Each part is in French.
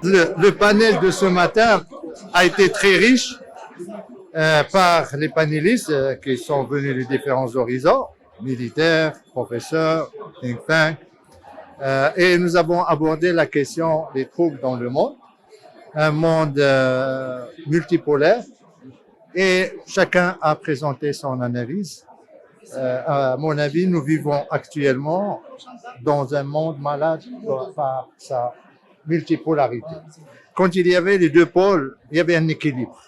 le panel de ce matin a été très riche par les panélistes qui sont venus de différents horizons, militaires, professeurs, think tank, et nous avons abordé la question des troubles dans le monde, un monde multipolaire, et chacun a présenté son analyse. À mon avis, nous vivons actuellement dans un monde malade par sa multipolarité. Quand il y avait les deux pôles, il y avait un équilibre.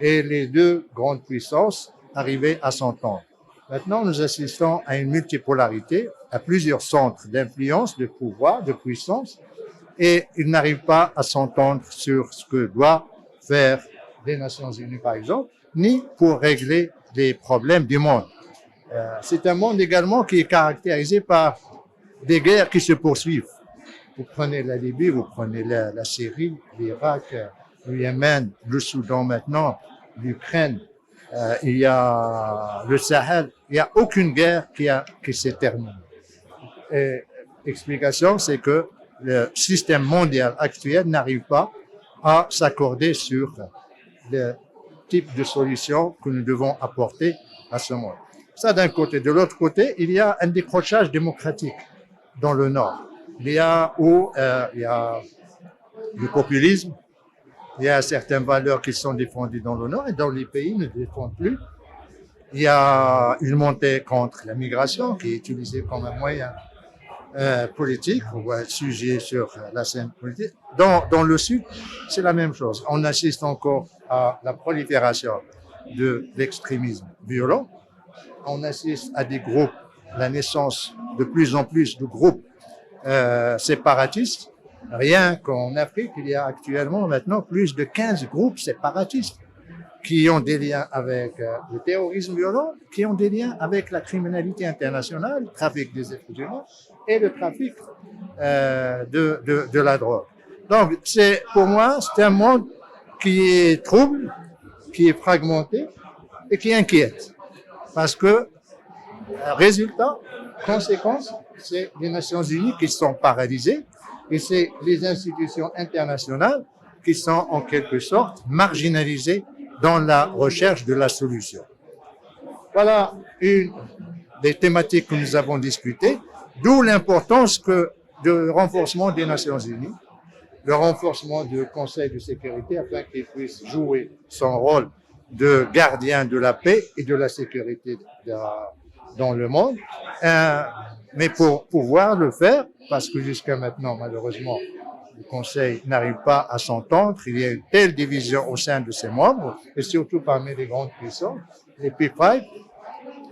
Et les deux grandes puissances arrivaient à s'entendre. Maintenant, nous assistons à une multipolarité, à plusieurs centres d'influence, de pouvoir, de puissance, et ils n'arrivent pas à s'entendre sur ce que doivent faire les Nations Unies, par exemple, ni pour régler les problèmes du monde. C'est un monde également qui est caractérisé par des guerres qui se poursuivent. Vous prenez la Libye, vous prenez la Syrie, l'Irak, le Yémen, le Soudan maintenant, l'Ukraine, il y a le Sahel. Il n'y a aucune guerre qui s'est terminée. Et l'explication, c'est que le système mondial actuel n'arrive pas à s'accorder sur le type de solution que nous devons apporter à ce monde. Ça d'un côté. De l'autre côté, il y a un décrochage démocratique dans le Nord. Il y a le populisme, il y a certaines valeurs qui sont défendues dans le Nord et dans les pays ne défendent plus. Il y a une montée contre la migration qui est utilisée comme un moyen politique ou un sujet sur la scène politique. Dans le Sud, c'est la même chose. On assiste encore à la prolifération de l'extrémisme violent. On assiste à des groupes, la naissance de plus en plus de groupes séparatistes. Rien qu'en Afrique, il y a actuellement maintenant plus de 15 groupes séparatistes qui ont des liens avec le terrorisme violent, qui ont des liens avec la criminalité internationale, le trafic des êtres humains et le trafic de la drogue. Donc, pour moi, c'est un monde qui est trouble, qui est fragmenté et qui inquiète. Parce que, résultat, conséquence, c'est les Nations Unies qui sont paralysées et c'est les institutions internationales qui sont en quelque sorte marginalisées dans la recherche de la solution. Voilà une des thématiques que nous avons discutées, d'où l'importance du renforcement des Nations Unies, le renforcement du Conseil de sécurité afin qu'il puisse jouer son rôle de gardien de la paix et de la sécurité dans le monde. Mais pour pouvoir le faire, parce que jusqu'à maintenant, malheureusement, le Conseil n'arrive pas à s'entendre, il y a une telle division au sein de ses membres, et surtout parmi les grandes puissances, les P5,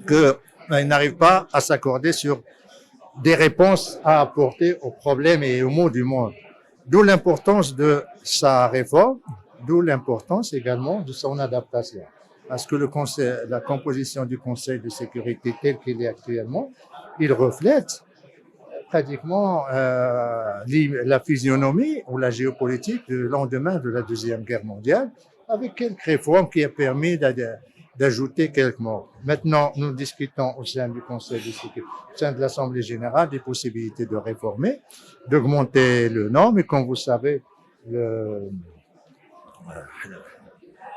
qu'ils n'arrivent pas à s'accorder sur des réponses à apporter aux problèmes et aux maux du monde. D'où l'importance de sa réforme, d'où l'importance également de son adaptation. Parce que la composition du Conseil de sécurité tel qu'il est actuellement, il reflète pratiquement la physionomie ou la géopolitique du lendemain de la Deuxième Guerre mondiale, avec quelques réformes qui ont permis d'ajouter quelques morts. Maintenant, nous discutons au sein du Conseil de sécurité, au sein de l'Assemblée générale, des possibilités de réformer, d'augmenter le nombre. Et comme vous savez,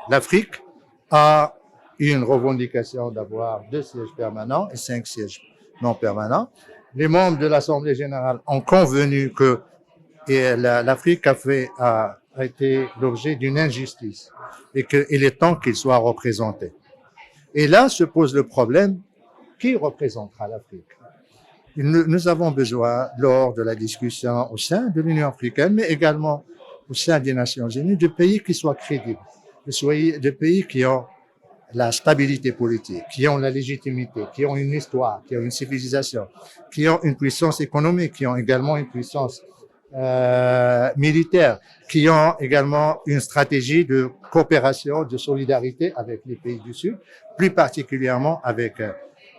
l'Afrique a une revendication d'avoir 2 sièges permanents et 5 sièges non permanents. Les membres de l'Assemblée générale ont convenu que l'Afrique a été l'objet d'une injustice et qu'il est temps qu'il soit représenté. Et là se pose le problème, qui représentera l'Afrique? Nous avons besoin, lors de la discussion au sein de l'Union africaine, mais également au sein des Nations unies, de pays qui soient crédibles, de pays qui ont la stabilité politique, qui ont la légitimité, qui ont une histoire, qui ont une civilisation, qui ont une puissance économique, qui ont également une puissance militaire, qui ont également une stratégie de coopération, de solidarité avec les pays du Sud, plus particulièrement avec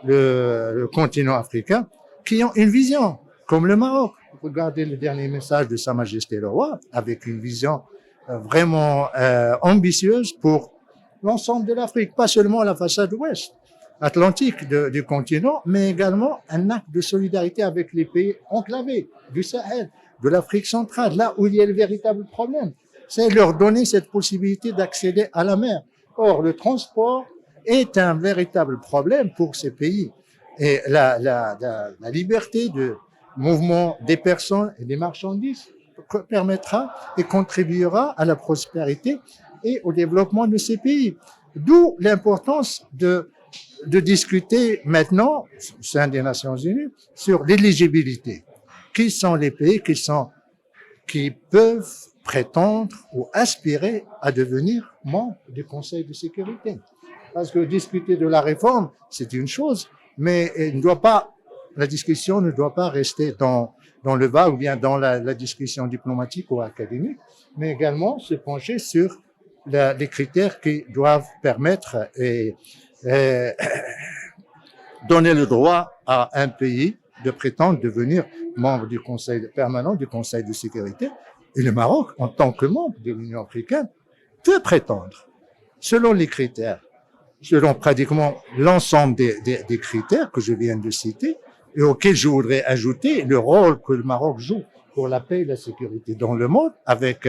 le continent africain, qui ont une vision, comme le Maroc. Regardez le dernier message de Sa Majesté le Roi, avec une vision vraiment ambitieuse pour l'ensemble de l'Afrique, pas seulement la façade ouest atlantique du continent, mais également un acte de solidarité avec les pays enclavés du Sahel, de l'Afrique centrale, là où il y a le véritable problème. C'est leur donner cette possibilité d'accéder à la mer. Or, le transport est un véritable problème pour ces pays. Et la liberté de mouvement des personnes et des marchandises permettra et contribuera à la prospérité et au développement de ces pays. D'où l'importance de discuter maintenant, au sein des Nations Unies, sur l'éligibilité. Qui sont les pays qui peuvent prétendre ou aspirer à devenir membres du Conseil de sécurité? Parce que discuter de la réforme, c'est une chose, mais la discussion ne doit pas rester dans le vague ou bien dans la discussion diplomatique ou académique, mais également se pencher sur les critères qui doivent permettre et donner le droit à un pays de prétendre devenir membre du Conseil permanent du Conseil de sécurité. Et le Maroc, en tant que membre de l'Union africaine, peut prétendre, selon les critères, selon pratiquement l'ensemble des critères que je viens de citer, et auxquels je voudrais ajouter le rôle que le Maroc joue pour la paix et la sécurité dans le monde, avec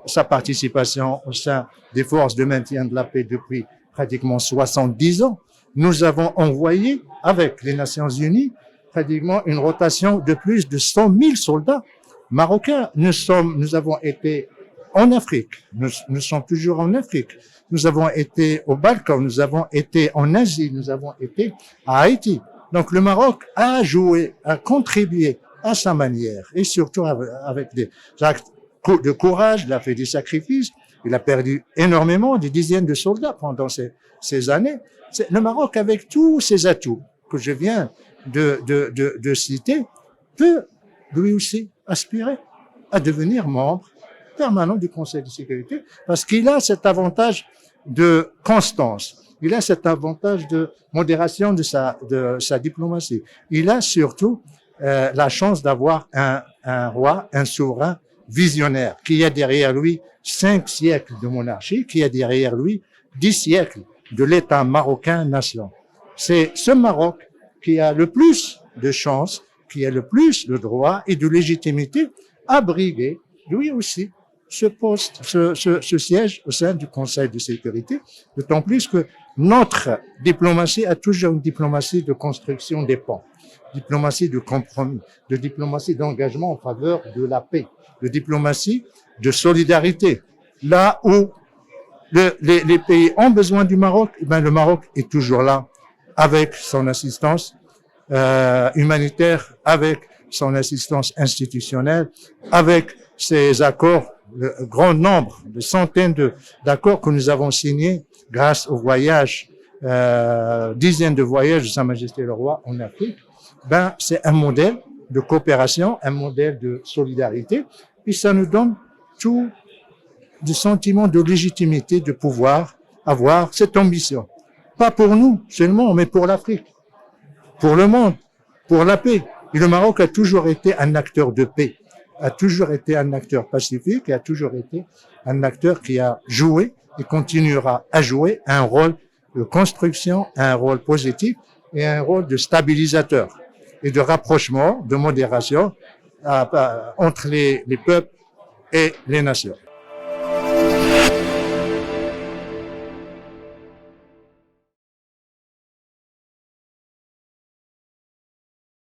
sa participation au sein des forces de maintien de la paix depuis pratiquement 70 ans. Nous avons envoyé, avec les Nations Unies, pratiquement une rotation de plus de 100 000 soldats marocains. Nous avons été en Afrique, nous sommes toujours en Afrique. Nous avons été au Balkan, nous avons été en Asie, nous avons été à Haïti. Donc le Maroc a joué, a contribué à sa manière, et surtout avec des actes de courage, il a fait des sacrifices, il a perdu énormément, des dizaines de soldats pendant ces années. Le Maroc, avec tous ses atouts que je viens de citer, peut lui aussi aspirer à devenir membre permanent du Conseil de sécurité, parce qu'il a cet avantage de constance. Il a cet avantage de modération de sa diplomatie. Il a surtout la chance d'avoir un roi, un souverain visionnaire, qui a derrière lui 5 siècles de monarchie, qui a derrière lui 10 siècles de l'État marocain nation. C'est ce Maroc qui a le plus de chance, qui a le plus de droit et de légitimité à briguer, lui aussi, ce poste, ce siège au sein du Conseil de sécurité, d'autant plus que notre diplomatie a toujours une diplomatie de construction des ponts, diplomatie de compromis, de diplomatie d'engagement en faveur de la paix, de diplomatie de solidarité. Là où les pays ont besoin du Maroc, le Maroc est toujours là, avec son assistance humanitaire, avec son assistance institutionnelle, avec ses accords, le grand nombre, de centaines d'accords que nous avons signés grâce au voyage, dizaines de voyages de Sa Majesté le Roi en Afrique. C'est un modèle de coopération, un modèle de solidarité, et ça nous donne tout le sentiment de légitimité de pouvoir avoir cette ambition. Pas pour nous seulement, mais pour l'Afrique, pour le monde, pour la paix. Et le Maroc a toujours été un acteur de paix, a toujours été un acteur pacifique et a toujours été un acteur qui a joué et continuera à jouer un rôle de construction, un rôle positif et un rôle de stabilisateur et de rapprochement, de modération entre les peuples et les nations.